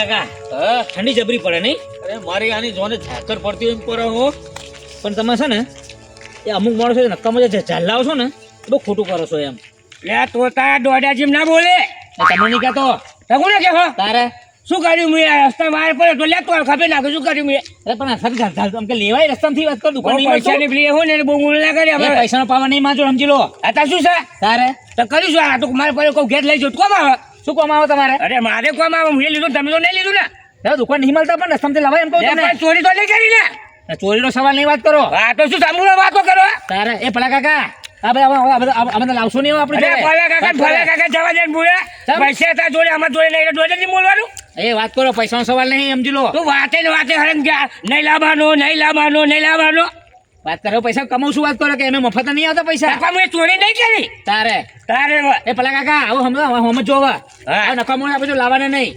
કાકા ઠંડી જબરી પડે નહીં? અરે મારી આની જોને ઝાકર પડતી હોય એમ પર હો. પણ તમે છે ને એ અમુક માણસો નક્કામાં જે ઝાલાવો છો ને એ બહુ ખોટું કરો છો એમ. લે તોતા દોડા જેમ ના બોલે. તમે નહીં કહેતો કોને કે હો તારે શું કર્યું મેં રસ્તા બહાર પડ્યો તો લે તો ખબર નાખે શું કર્યું મેં. અરે પણ સર ઝાલ કે લેવાય રસ્તામાંથી વાત કર દુકાન પૈસા નીકળી હોય ને બહુ મૂળ ના કરે હવે પૈસાનો પાવા નહીં માંજો સમજી લો. આ શું છે તારે તો કરીશું આ તો મારે પડ્યો કોઈ ઘેર લઈ જવું કોમ આવે. શું કોમ આવે તમારે? અરે મારે કોમ આવે હું લીધું તમે તો નહીં લીધું ને. દુકાન નહીં મળતા પણ રસ્તામાંથી લવાય એમ કહું તમને. ચોરી તો નહીં કરી ને. ચોરીનો સવાલ નહીં વાત કરો. હા તો શું સાંભળો વાતો કરો તારે એ ભલા કાકા આ બધા લાવશો નહીં આપણે. ભલા કાકા જવા દે બોલે પૈસા તા જોડે આમાં જોડે નહીં જોડે નહીં બોલવાનું. એ વાત કરો પૈસાનો સવાલ નહીં સમજી લો. તું વાતે ને વાતે હરમ ગયા નહીં લાવવાનો નહીં લાવવાનો નહીં લાવવાનો વાત કરો પૈસા કમાવું શું વાત કરો કે એમ મફત નહીં આવતા પૈસા. મેં ચોરી નહીં કરી તારે તારે એ ભલા કાકા આવું સમજ જોવા નકામો આપણે લાવવાને નહીં.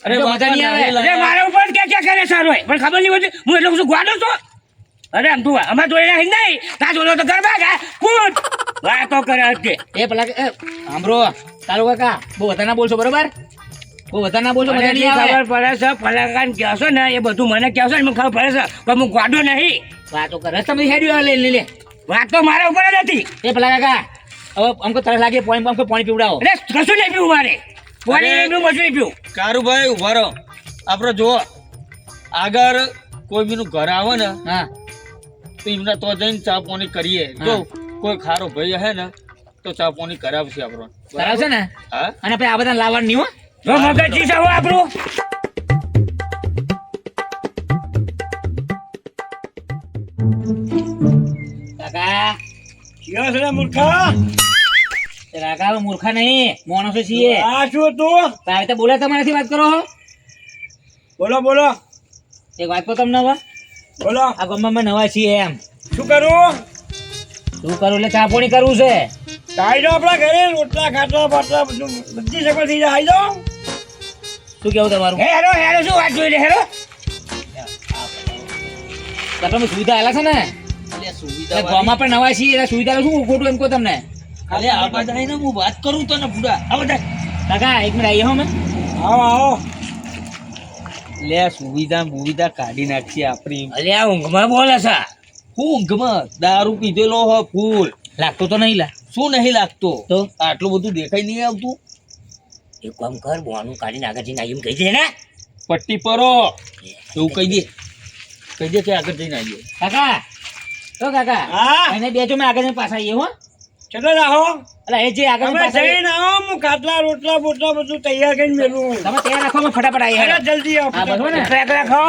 અરે મજા નહીં આવે. અરે મારા ઉપર ક્યાં કરે સારો પણ ખબર નહીં હોતી હું એટલું શું ગાડો છો. અરે આમ તું અમારે જોડે નહીં તા જોડો તો ગરબા ગા કૂદ વાતો કરે હશે. એ ભલા સાંભળો તારો કાકા બહુ વધારે ના બોલશો બરોબર? બહુ વધારે ના બોલશો મજા નહીં આવે. ખબર પડે છે પલાકાન કહેશો ને એ બધું મને કહેશો ને મને ખબર પડે છે પણ હું ગાડો નહીં. વાતો કરે તમે હેડ્યું લે વાત તો મારા ઉપર જ હતી. એ ભલા કાકા હવે અમકો તરસ લાગે પાણી પીવડાવો. અરે કશું નહીં પીવું મારે પાણી નહીં પીવું મજૂરી પીવું. કારુભાઈ ઉભા રહો. આપણે જો આગળ કોઈ બીનું ઘર આવે ને હા તો એમને તો જઈને ચા પાણી કરીએ. જો કોઈ ખારો ભાઈ હે ને તો ચા પાણી કરાવશે આપણો. કરાવશે ને? હા અને પછી આ બધા લાવવાનું નહીં હો. જો મગજ ચીજ આવો આપણું કાકા કયો છે મૂર્ખા કાકા હવે મૂર્ખા નહીં માણસો છીએ. આ શું તું તારે તો બોલે તમારાથી વાત કરો. બોલો બોલો એક વાત કહો તમને હવે બોલો આ ગામમાં નવા છીએ એમ શું કરું શું કરું એટલે ચા પાણી કરવું છે. આઈ જાઓ આપણા ઘરે રોટલા ખાટલા બાટલા બધું બધી સગવડ થઈ જાય આઈ જાઓ. શું કેવું તમારું? હેરો હેરો શું વાત જોઈ લે હેરો તમે સુવિધા આલા છે ને સુવિધા ગામમાં પણ નવા છીએ એટલે સુવિધા શું ખોટું એમ કહો તમને. અરે આ બધા ને હું વાત કરું તો ને પૂરા આ બધા કાકા એક મિનિટ આવીએ હો મેં. આવો આવો લે સુવિધા કાઢી નાખશે આપણી. અલ્યા ઊંઘમાં બોલે છે હું ઊંઘમાં દારૂ પીધેલો હો ફૂલ. લાગતો તો નહીં લા. શું નહીં લાગતો તો આટલું બધું દેખાય નહીં આવતું. એક કામ કર બોનું કાઢીને આગળ જઈને આવીને કહી દે ને પટ્ટી પરો એવું કહી દે કે આગળ જઈને આવીએ. કાકા તો કાકા હા એને બેજો મેં આગળ પાછા આવીએ હો. ચલો રાહો એટલે એ જે આગળ તમે જઈને આવો હું ખાટલા રોટલા બોટલા બધું તૈયાર કરીને મેલું. તમે તૈયાર રાખો અમે ફટાફટ આવીએ. અરે જલ્દી આવો હા બરોબર ને? ટ્રેક રાખો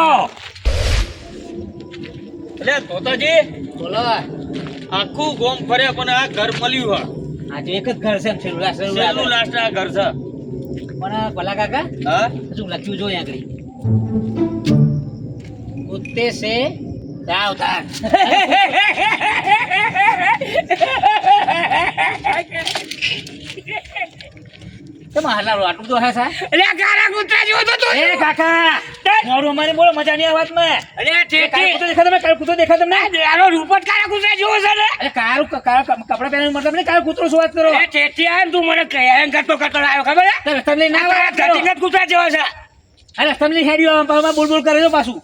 એટલે તોતાજી બોલો આખું ગોમ ફરે પણ આ ઘર મળ્યું આ તો એક જ ઘર છે એમ છેલ્લું છે. છેલ્લું લાસ્ટ આ ઘર છે. પણ ભલા કાકા હા શું લખ્યું જોઈએ આગળ કુત્તે સે સાવધાન. તમે હાલારો આટલું તો હે સા અરે કારા કૂતરા જેવો તો તું. એ કાકા મોરું અમારે બોલો મજા નહીં આ વાતમાં. અરે કાળો ઠેઠી કૂતરો દેખા તમે? કાળો કૂતરો દેખા તમને? આનો રૂપટ કારા કૂતરા જેવો છે ને અરે કાળું કપડા પહેરવાનું મતલબ નહીં કાળો કૂતરો શું વાત કરો? એ ઠેઠી આ તું મને કહેન કરતો આવ્યો ખબર હે તો રસ્તામાં લઈને ના વાત કરો. ધતિંગત કૂતરા જેવો છે અરે રસ્તામાં લઈને હેડ્યો પાછું બોલ બોલ કરે છો પાછું.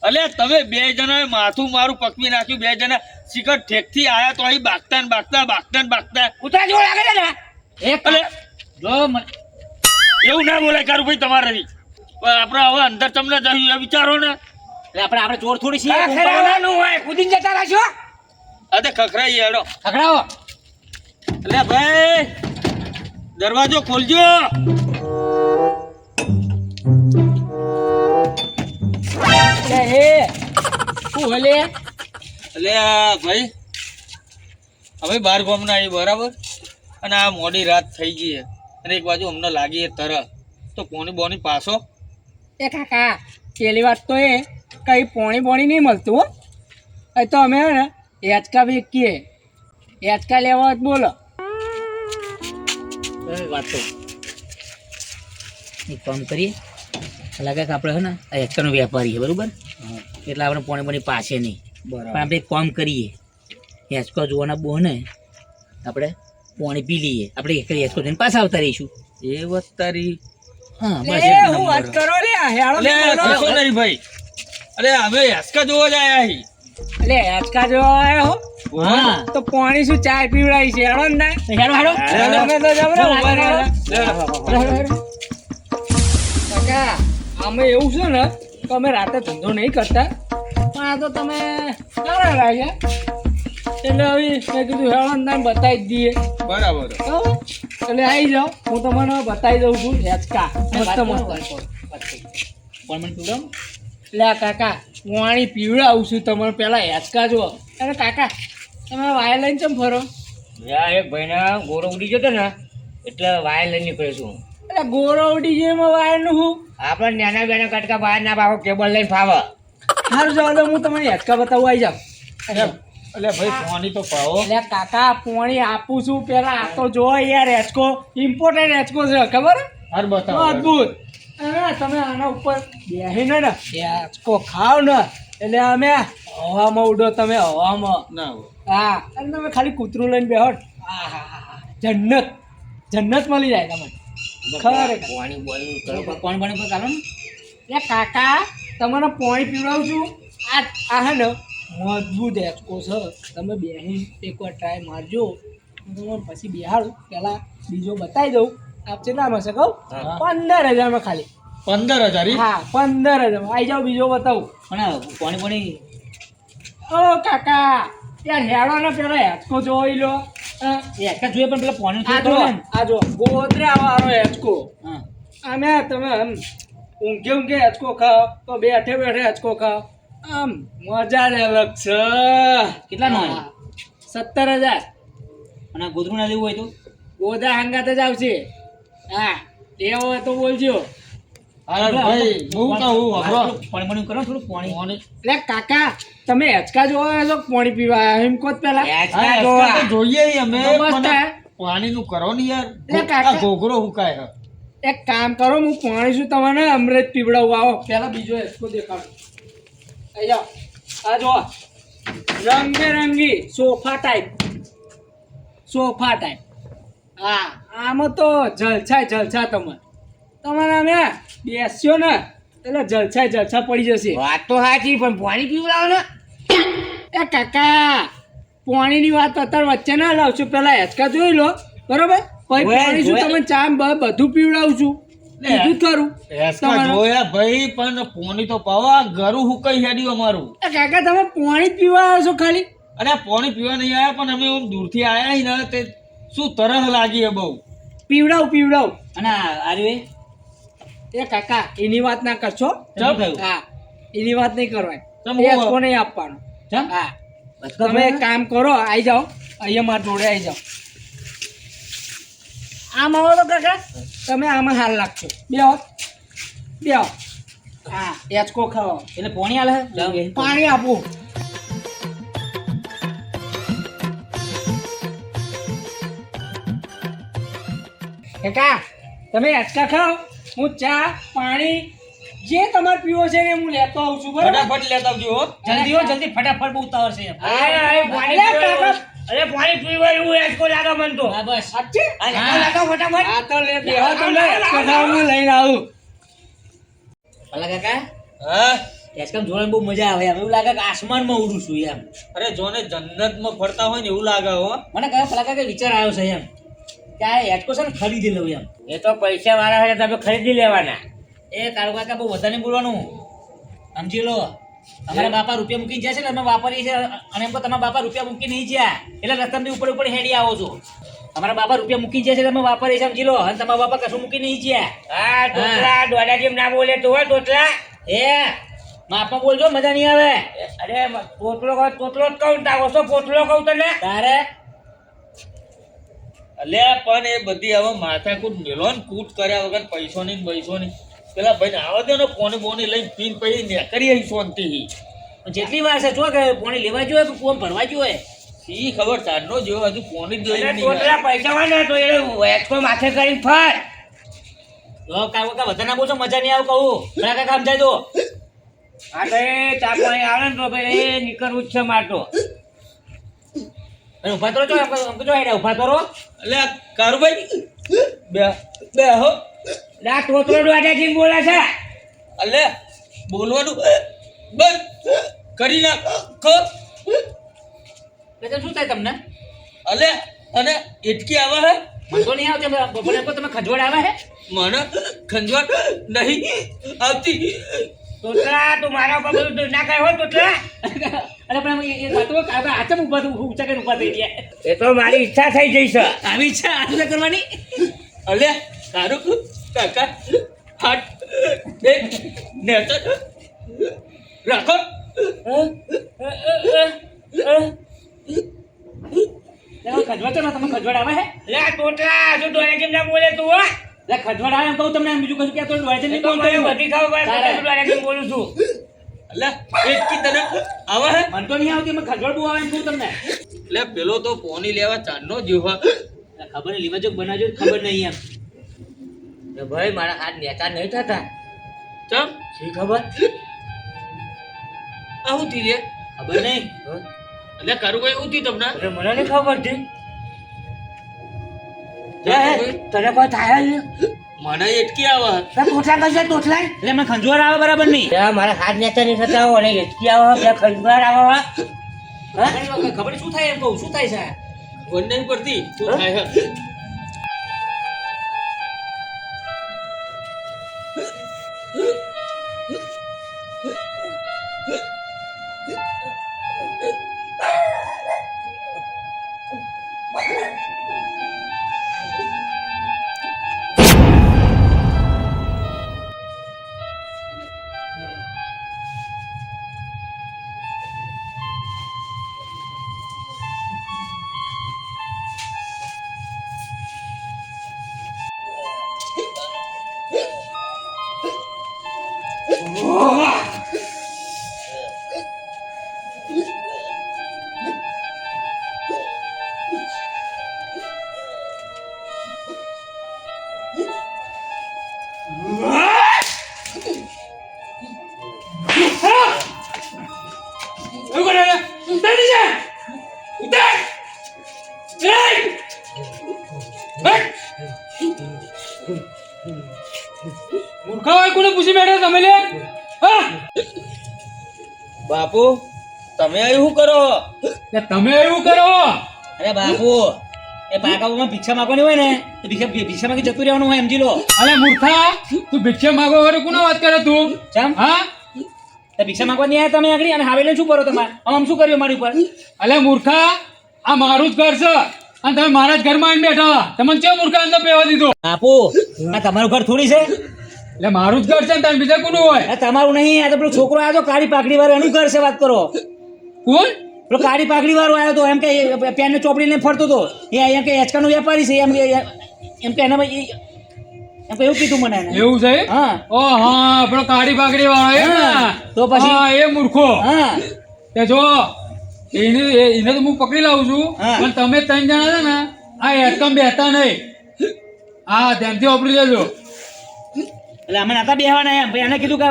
અલે તમે બે જણાએ માથું મારું પકવી નાખ્યું. બે જણા શિખર ઠેકથી આયા તો અહીં બાગતા ને બાગતા કૂતરા જેવો લાગે છે ને એક અલે જો એવું ના બોલાય કારું ભાઈ તમારાથી. આપણે હવે અંદર તમને જઈએ વિચારો ને. આપણે ચોર થોડી છીએ. આ ખેરાવાનું હોય કૂદીને જતા રહેશો અરે ખખરાઈ હેડો. ખખડાવો. એટલે ભાઈ દરવાજો ખોલજો. લે હે શું હલે એટલે આ ભાઈ હવે બાર ગામના આવી બરાબર, અને આ મોડી રાત થઈ ગઈ છે, અને એક બાજુ અમને લાગી એ તરફ તો પોણી બોની પાછો. એ કાકા પેલી વાત તો એ કઈ પોણી બોણી નહીં મળતું હો. એ તો અમે હે ને હેચકા વેચીએ, હેચકા લેવા હોય તો બોલો. વાત તો એક કામ કરીએ, લાગે કે આપણે છે ને આ હેક્ટરનો વેપારી છે બરાબર, એટલે આપણે પોણી બોની પાસે નહીં, પણ આપણે એક કામ કરીએ, હેચકો જોવાના બહુ ને આપણે પોણી પી લઈએ, આપણે એક હેચકો જઈને પાછા આવતા રહીશું. એ વાત તારી. હા બસ લે એક હું વાત નંબર. કરો લે હેળો અલે કશો નહીં ભાઈ, અરે અમે હેસકા જોવા જ આયા હી. લે હેચકા જોવા આવ્યો હો હા તો પાણી શું ચા પીવડાવી છે હેડો ને હેડો હેડો તમે તો જબરા ઉભા રહેલા. હેડો. કાકા અમે એવું છે ને તો અમે રાતે ધંધો નહીં કરતા, પણ આ તો તમે સારા લાગ્યા એટલે હવે મેં કીધું હેળો ને બતાવી જ દઈએ. બરાબર. બરાબર? એટલે આવી જાઓ, હું તમને બતાવી દઉં છું હેચકા મસ્ત મસ્ત. પણ મને પીવડાવો. એટલે આ કાકા પાણી પીવડાવું છું તમને પેલા હેચકા જુઓ. અરે કાકા તમે વાયર લઈને ચમ ફરો? એક ભાઈના ગોળો ઉડી જતો ને એટલે વાયર લઈને નીકળ્યો છું. એટલે ગોરો ઉડી જાય એમાં વાયરનું હું આપણે નાના બેના કટકા બહાર ના પાવો, કેબલ લઈને ફાવે. સારું જવા દો, હું તમને હેચકા બતાવવા આવી જાઉં. એટલે ભાઈ પાણી તો પાવો. એટલે કાકા પાણી આપું છું પેલા આ તો જો યાર હેચકો ઇમ્પોર્ટન્ટ હેચકો છે ખબર? હાર બતાવો. અદભુત. અને તમે આના ઉપર બેહીને ને હેચકો ખાવ ને એટલે અમે હવામાં ઉડો, તમે હવામાં. ના હોય. હા અને તમે ખાલી કૂતરું લઈને બેહો જન્નત જન્નત મળી જાય તમને ખરેખર. પાણી બોલી કરો, પાણી પાણી પર કાઢો ને. એટલે કાકા તમારે પાણી પીવડાવું છું. આ હે ને મજબૂત હેચકો છે, તમે બેહી એકવાર ટ્રાય મારજો. હું તમને પછી બેહાડું, પહેલાં બીજો બતાવી દઉં. આપ કેટલામાં છે કહું? હા. 15,000 ખાલી. 15,000 ઈ? હા 15,000 આવી જાઓ, બીજો બતાવું. પણ આ પાણી પાણી ઓ કાકા યાર હેડો ને પેલા હેચકો જોઈ લો. હેચકા જોઈએ પણ પેલા પાણી આ જો આ જો ગોદરા વાળો હેચકો. હા આમે તમે આમ ઊંઘે ઊંઘે હેચકો ખાઓ તો બેઠે બેઠે હેચકો ખાઓ, આમ મજા જ અલગ છે. કેટલાનો હોય? 17,000. અને આ ગોદરું ના લેવું હોય તો ગોદરા હંગાત જ આવશે. હા લેવો હોય તો બોલજો. અરે ભાઈ હું કહું હબરો. પાણી પાણી કરો થોડું પાણી. એટલે કાકા તમે હેચકા જોવા છો પાણી પીવા આવ્યા એમ કહો જ પેલા. હા, હેસકા તો જોઈએ ઈ અમે, તો મસ્ત પણ હે. પાણીનું કરો ને યાર. લે કાકા. આ ઘોઘરો હુકાય હે. એક કામ કરો, હું પાણી શું તમને અમૃત પીવડાવું. આવો પેલા બીજો હેચકો દેખાડો. અહીં જાઓ. આ જો રંગબેરંગી સોફા ટાઈપ. Sofa type. હા આમાં તો જલછાય જલછા તમારે અમે બેસ્યો ને એટલે જલછાય જલછા પડી જશે. વાત તો સાચી, પણ પાણી પીવડાવો ને. એ કાકા પાણીની વાત અત્યારે વચ્ચે ના લાવશો, પેલા હેચકા જોઈ લો બરોબર, પછી જોયા, પાણી શું જોયા. તમે ચા બધું પીવડાવું છું. બીજું જ ખરું હેસકા તમારે. જોયા ભાઈ, પણ પાણી તો પાવો. આ ઘરું હુકાઈ હેડ્યું અમારું. એ કાકા તમે પાણી જ પીવા આવ્યો છો ખાલી? અને આ પાણી પીવા નહીં આયા, પણ અમે આમ દૂરથી આયા હી ને તે શું તરસ લાગી હે બહુ. પીવડાવું. અને આ રહ્યું એ કાકા એની વાત ના કરશો. ચમ થયું? હા એની વાત નહીં કરવાની. ચમ એ હું- હેચકો નહીં આપવાનો. ચમ? હા બસ તમે એક કામ કરો, આવી જાઓ અહીંયા મારા જોડે આવી જાઓ. આમ આવો તો કાકા તમે આમાં હાલ લાગશો. બેહો. હા હેચકો ખાઓ, એટલે પાણી આલે હે? પાણી આપું. કાકા તમે હેચકા ખાઓ, હું ચા પાણી જે તમારે પીવો છે ને હું લેતો આવું છું બરાબર? ફટાફટ લેતા આવજો હો. જલ્દી હો જલ્દી, ફટાફટ બહુ ઉતાવળ છે એમ. અરે પાણી પીવા એવું હેચકો લાગે મને તો. હા બસ. સાચે? આ લાગો ફટાફટ. આ તો લે બેહો તમે હેચકો ખાઓ, હું લઈને આવું. ભલા કાકા હા હેચકામ જોવાની બહુ મજા આવે એમ. એવું લાગે કે આસમાનમાં ઉડું છું એમ. અરે જોને જન્નતમાં ફરતા હોય ને એવું લાગે હો. મને કહે ભલા કાકા વિચાર આવ્યો છે એમ કે આ હેચકો છે ને ખરીદી લઉં એમ. એ તો પૈસા વાળા હોય તમે ખરીદી લેવાના. એ તારું કાકા બહુ વધારે નહીં બોલવાનું, સમજી લો. તમારા બાપા રૂપિયા મૂકીને જાય છે ને અમે વાપરીએ છીએ, અને એમ કહો તમારા બાપા રૂપિયા મૂકી નહીં જ્યાં એટલે રસ્તામાંથી ઉપર હેડી આવો છો. અમારા બાપા રૂપિયા મૂકી જાય છે તમે વાપરે સમજી લો અને તમારા બાપા કશું મૂકી નહીં ગયા હા તોતલા દોડા જેમ ના બોલે તો હોય તોતલા એ માપમાં બોલજો મજા નહીં આવે અરે તોતલો કહું તોતલો જ કહું તારો શું પોતલો કહું તને તારે અલ્યા પણ એ બધી હવે માથાકૂટ મેલો ને કૂટ કર્યા વગર પૈસોની ને પૈસોની પેલા ભાઈ આવા દો ને પોની બોની લઈને પીન પછી નેકરી આવી શાંતિથી જેટલી વાર છે જો કે પાણી લેવા જોઈએ કે કોમ ભરવા જોઈએ શી ખબર ચારનો જેવો હજુ પોની જ જોઈ અરે નહીં તોતલા પૈસા હોય ને તો એ વેચકો માથે કરીને ફર તો કાકા વધારે ના બોલશો મજા નહીં આવે કહું કાકા કામ જાય તો હા તો એ ચા પાણી આવે ને તો ભાઈ એ નીકળવું જ છે માટો અને ઉભા કરો છો અમકો જો હેડા ઉભા કરો અલ્યા કારુભાઈ બે બે હો લા તોતલો દોડા જેમ બોલે છે અલ્યા બોલવાનું બંધ કરી નાખો એટલે શું થાય તમને અલ્યા અને એટકી આવે હે મને તો નહીં આવતી બપોરે એમ કહો તમે ખજવાડ આવે હે મને ખંજવાટ નહીં આવતી તોતલા તું મારા ઉપર બધું ના કહે હો તોતલા અરે પણ એ વાતો આચમ ઉભા ઊંચા કરીને ઉભા થઈ ગયા એ તો મારી ઈચ્છા થઈ જઈ છે આવી ઈચ્છા આટલે કરવાની અલ્યા તારું કાકા હાટ એક નેતર રાખો ખજવાડ છો ને તમે ખજવાડ આવે હે લા તોતલા જો દોડા જેમ ના બોલે તું હો એટલે ખજવાડ આવે એમ કહું તમને એમ બીજું કશું ક્યાં તો ડોળે એ નહીં તો મને બોલતો બધી ખબર પડે તું દોડા જેમ બોલું છું અલ્યા એટકી તને આવે હે મને તો નહીં આવતી મેં ખજવાડ બહુ આવે એમ કહું તમને એટલે પેલો તો પોની લેવા ચાંદનો જેવો ખબર નહીં લીવા જો બનાવજો ખબર નહીં એમ તો ભાઈ મારા હાથ નેતા નહીં થતા ચમ શી ખબર આવું થી લે ખબર નહીં એટલે કારુભાઈ એવું થયું તમને અરે મને નહીં ખબર હતી તને કોઈ થાય જ મને એટકી આવે તોતલા કશે તોતલા એટલે મને ખંજવાડ આવે બરાબર નહીં મારા હાથ નેતા નહીં થતા હોય અને હેચકી આવે બે ખંજવાર આવે ખબર શું થાય એમ કહું શું થાય છે વન નહીં પડતી શું થાય હે? બાપુ તમે શું કરો તમે એવું કરો અરે બાપુ એ પાકામાં ભિક્ષા માંગવાની હોય ને તો ભિક્ષા માંગી જતું રહેવાનું હોય સમજી લો અરે મૂર્ખા તું ભિક્ષા માંગો વગર કોનો વાત કરે તું ચમ હા તો ભિક્ષા માંગવા નહીં આવ્યા તમે આગળ અને હાવેલે શું કરો તમારે આમ શું કર્યું મારી ઉપર અલે મૂર્ખા આ મારું જ ઘર છે અને તમે મારા જ ઘરમાં આવીને બેઠા તમને કેમ મૂર્ખા અંદર પહેવા દીધો બાપુ આ તમારું ઘર થોડી છે એટલે મારું જ ઘર છે ને તમે બીજા કોનું હોય આ તમારું નહીં આ તો પેલો છોકરો આવ્યો તો કાળી પાકડી વાળો એનું ઘર છે વાત કરો કોણ પેલો કાળી પાકડી વાળો આવ્યો તો એમ કે પેન ને ચોપડીને ફરતો હતો એ એમ કે હેચકાનો વેપારી છે એમ કે એના એમ કે એવું કીધું મને એને. એવું છે હા ઓ હા પેલો કાળી પાઘડી વાળો એ ને? હા, તો પછી? હા, એ મૂર્ખો હા તે જો એને તો હું પકડી લાવું છું હા. પણ તમે ત્રણ જણા છે ને આ હેડકમ બેહતા નહીં હા ધ્યાનથી વાપરી લેજો એટલે અમે નતા બેહવાના એમ પછી એને કીધું કે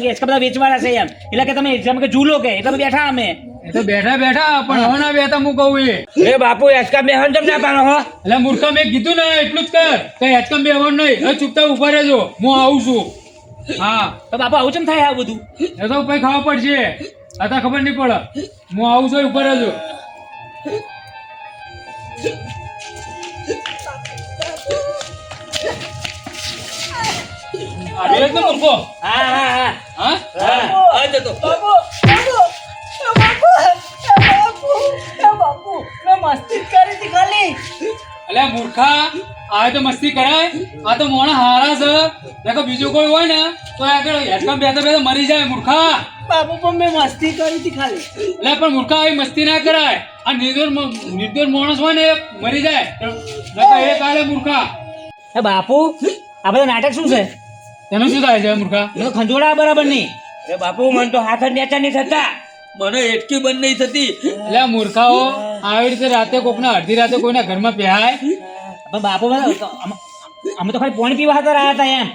હેચકા બધા વેચવાના છે એમ એટલે કે તમે એમ કે ઝૂલો કે એટલે બેઠા અમે એ તો બેઠા બેઠા પણ હવે ના બેઠા હું કહું એ બાપુ હેચકા બેહન તમ ના પાડો હો એટલે મૂર્ખા મેં કીધું ને એટલું જ કર કઈ હેડકમ બેહવાનું નહીં હવે ચૂપચાપ ઉભા રહેજો હું આવું છું હા તો બાપા આવું ચમ થાય આ બધું એ તો પછી ખબર પડશે आता ખબર નહીં પડે હું આવું છું ઉપર રહેજો આવે જ ને મૂર્ખો હા હા હા હા હા આ જતો અલ્યા મૂર્ખા આ તો મસ્તી કરાય આ તો મોણા હારા છે નકર બીજું કોઈ હોય ને તો આગળ હેડકામ બેઠા બેઠા મરી જાય મૂર્ખા બાપુ પણ મેં મસ્તી કરી હતી ખાલી. એટલે પણ મૂર્ખા આવી મસ્તી ના કરાય આ નિર્દોષ માણસ હોય ને એ મરી જાય નકર એ કાલે મૂર્ખા એ બાપુ આ બધા નાટક શું છે? તેનું શું થાય છે મૂર્ખા એ તો ખંજોળા બરાબર નહીં. અરે બાપુ મને તો હાથ જ નેચા નહીં થતા. મને એટકી બંધ નહીં થતી. એટલે આ મૂર્ખાઓ આવી રીતે રાતે કોકના અડધી રાતે કોઈના ઘરમાં પહેરાય પણ બાપુ અમે તો ખાલી પાણી પીવા હતા રહ્યા હતા એમ.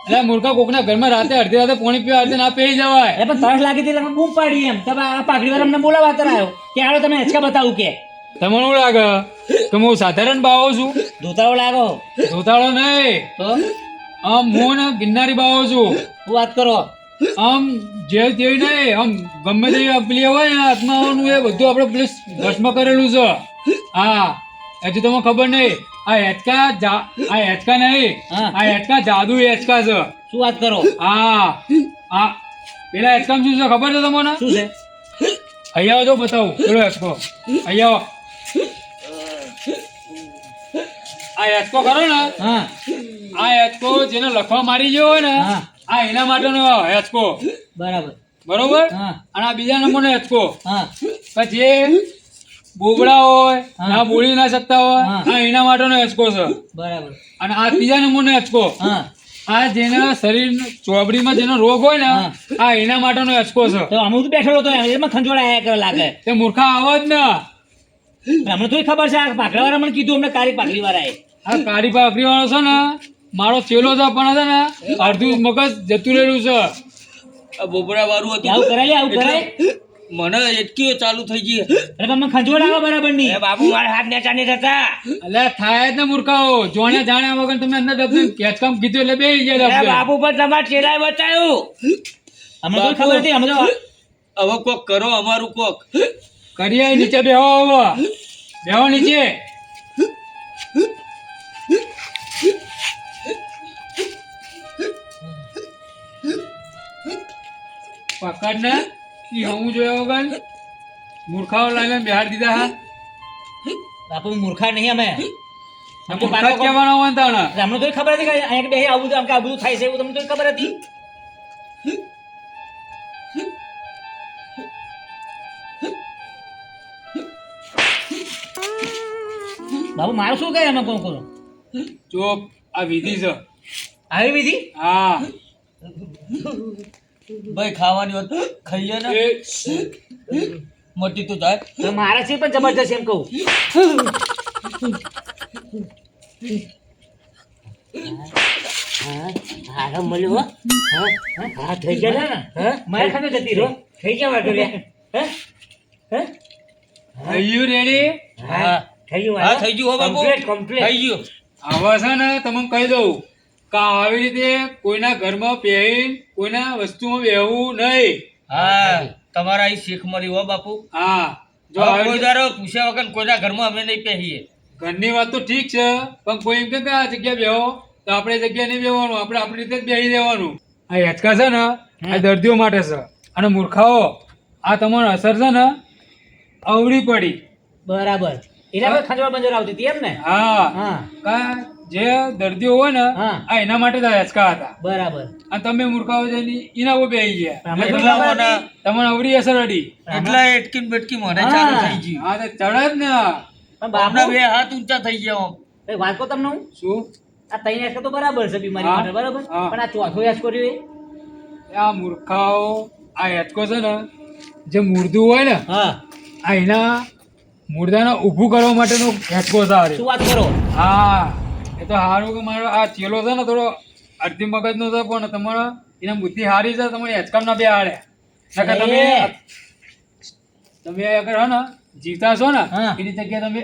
એટલે મૂર્ખા કોકના ઘરમાં રાતે અડધી રાતે પાણી પીવા અડધે ના પી જવાય એટલે પણ તરસ લાગી હતી એટલે અમે બૂમ પાડી એમ. તમે આ પાઘડી વાળા અમને બોલાવા આવ્યો કે હાલો તમે હેચકા બતાવું કે તમને શું લાગે કે હું સાધારણ બાવો છું? ધોતાળો લાગો ધોતાળો નહીં તો આમ હું ને ગિરનારી બાવો છું. શું વાત કરો? આમ જે તેવી નહીં આમ ગમે તેવી પેલી હોય ને આત્માઓનું એ બધું આપણે પેલું ભસ્મ કરેલું છે. હા હજી તમને ખબર નહીં આ હેચકા નહીં હા. આ હેચકા જાદુ હેચકા છે. શું વાત કરો? હા હા પેલા હેચકામાં શું છે ખબર છે તમને? શું છે? અહીંયા જો બતાવું પેલો હેચકો અહીંયા આ હેચકો ખરો ને હા આ હેચકો જેને લખવા મારી ગયો હોય ને હા. આ એના માટેનો હેચકો બરાબર. બરોબર હા. અને આ બીજા નંબરનો હેચકો હા કે જે બોબડા હોય હા. ના બોલી ના શકતા હોય હા. આ એના માટેનો હેચકો છે. બરાબર. અને આ ત્રીજા નંબરનો હેચકો હા આ જેના શરીર ચોબડીમાં જેનો રોગ હોય ને હા. આ એના માટેનો હેચકો છે. તો અમે તો બેઠેલો હતો એમાં ખંજોળા આયા કરે લાગે. તે મૂર્ખા આવો જ ને પણ અમને થોડી ખબર છે આ પાકડા વાળા મને કીધું અમને કાળી પાકડી વાળાએ. આ કાળી પાકડી વાળો છે ને મારો ચેલો છે પણ છે ને અડધું મગજ જતું રહેલું છે. આ બોબડા વાળું હતું આવું કરાય લે, આવું એટલે કરાય. મને એટકી ચાલુ થઈ ગઈ. અરે પણ અમને ખંજોળા આવે બરાબર નહીં. અરે બાપુ મારા હાથ નેચા નહીં થતા. એટલે થાય જ ને મૂર્ખાઓ જોણે જાણ્યા વગર તમે અંદર ડબ્બે કેચકામ કીધું એટલે બેસી ગયા અરે ડબ્બે. બાપુ પણ તમારે ચેલાએ બતાવ્યું. અમને કોઈ ખબર હતી. અમે તો હવે કોક કરો અમારું કોક. કરીએ નીચે બેહો હવે બેહો નીચે. પકડ ને ઈ હું જોયો વગર મૂર્ખાઓ લાવીને બેહાડી દીધા હા. બાપુ મૂર્ખા નહીં અમે. આ મૂર્ખા જ કહેવાનો હોય ને તાણે. એટલે અમને થોડી ખબર હતી કે અહીંયા બે આવું કે આ બધું થાય છે એવું તમને થોડી ખબર હતી. બાપુ મારું શું કહે અમે કોણ કોણ જો આ વિધિ છે. આવી વિધિ? હા ભાઈ ખાવાની હોત ખાઈએ ને એ મોટી તું જાય. તો મારા છે પણ જબરજસ્ત એમ કહું. હા મળ્યું હો. હા થઈ ગયા ને. મારે ખાતે જતી રહો. થઈ ગયા વાટો લે. Are you ready? હા થઈ ગયું હા થઈ ગયું હો બાપુ. કમ્પ્લીટ. થઈ ગયું. હવે છે ને તમને કહી દઉં કે આવી રીતે કોઈના ઘરમાં પહેરી કોઈના વસ્તુમાં બેહવું નહીં. હા તમારા અહીં શીખ મળી હો બાપુ. હા જો હવે આવી કોઈ રીતે દાડો પૂછ્યા વગર કોઈના ઘરમાં અમે નહીં પહેરીએ. ઘરની વાત તો ઠીક છે પણ કોઈ એમ કે આ જગ્યા બેહો તો આપણે એ જગ્યાએ નહીં બેહવાનું આપણે આપણી રીતે જ બેહી દેવાનું. આ હેચકા છે ને આ દર્દીઓ માટે છે અને મૂર્ખાઓ આ તમારો અસર છે ને અવળી પડી. બરાબર. એના પર ખંજવાળ બંજર આવતી હતી એમ ને? હા હા કા જે દર્દીઓ હોય ને હા. આ એના માટે જ આ હેચકા હતા બરાબર. અને તમે મૂર્ખાઓ જઈને એના ઉપર બેહી ગયા. અમે તો એટલા ખબર મોટા હતી. તમને અવળી અસર અડી. એટલા એટકીન બેટકી મને હા. ચાલુ થઈ ગયું. હા તો ચડે જ ને. પણ બાપુ આપણા બે હાથ ઊંચા થઈ ગયા આમ. એ વાત કહું તમને હું શું આ ત્રણ હેચકો તો બરાબર છે બીમારી હા. માટે બરાબર હા. પણ આ ચોથો હેચકો રહ્યો એ? આ મૂર્ખાઓ આ હેચકો છે ને જે મુર્દું હોય ને હા આ એના મુર્દાને ઊભું કરવા માટેનો હેચકો છે આ રહ્યો. શું વાત કરો? હા એ તો સારું કે મારો આ ચેલો છે ને થોડો અડધી મગજનો છે પણ તમારો એના બુદ્ધિ સારી છે તમારી હેચકામ ના બે આડે નકર તમે તમે અગર હે ને જીવતા છો ને હા. એની જગ્યાએ તમે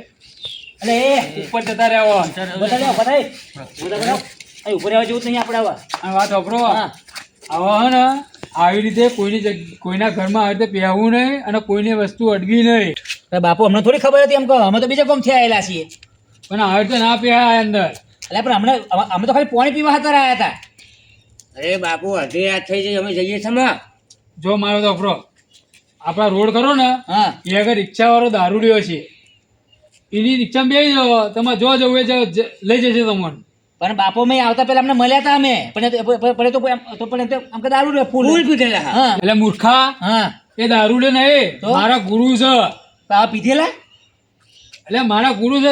અલે એ ઉપર જતા રહ્યા બતાવો બતાવો અહીં ઉપર આવવા જેવું જ નહીં આપણે આવા. અને વાત વાપરો હા આવા હે ને આવી રીતે કોઈના ઘરમાં આવી રીતે પહેવું નહીં અને કોઈની વસ્તુ અડવી નહીં. અરે બાપુ અમને થોડી ખબર હતી એમ કહો અમે તો બીજા કોમથી આવેલા છીએ. પણ આવી રીતે ના પહેરાય અંદર. એટલે પણ અમને અમે તો ખાલી પાણી પીવા હતા રહ્યા હતા. અરે બાપુ અડધી રાત થઈ જઈ અમે જઈએ છીએ. જો મારો દોફરો આપણા રોડ કરો ને હા એ આગળ રિક્ષાવાળો દારૂડિયો છે એની રિક્ષા બે તમે જો જવું એ લઈ જશે તમને. પણ બાપો મેં આવતા પહેલા અમને મળ્યા હતા અમે પણ એ તો આમ કે દારૂ રે ફૂલ પીધેલા હા એટલે મૂર્ખા હા એ દારૂ લે નહીં તો? મારા ગુરુ છે. તો આ પીધેલા એટલે મારા ગુરુ છે.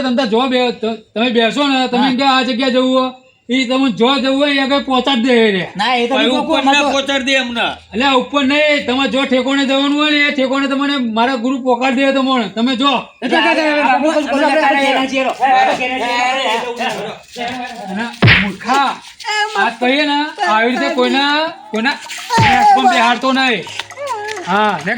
તમે બેસો ને તમે હા. કે આ જગ્યા જવું હોય એ તમે જો જવું હોય એ કઈ પહોંચાડી દે રે. ના એ તો ભાઈ નહીં ઉપર કોકો, ના અમારે તો- પહોંચાડી દે હમણાં. એટલે આ ઉપર નહીં તમે જો ઠેકોણે જવાનું હોય ને એ ઠેકોણે તમને મારા ગુરુ પોકાડી દે તમને તમે જો. અને મૂર્ખા આ કહીએ ને આવી રીતે કોઈના બેહાડતો નહીં. હા ને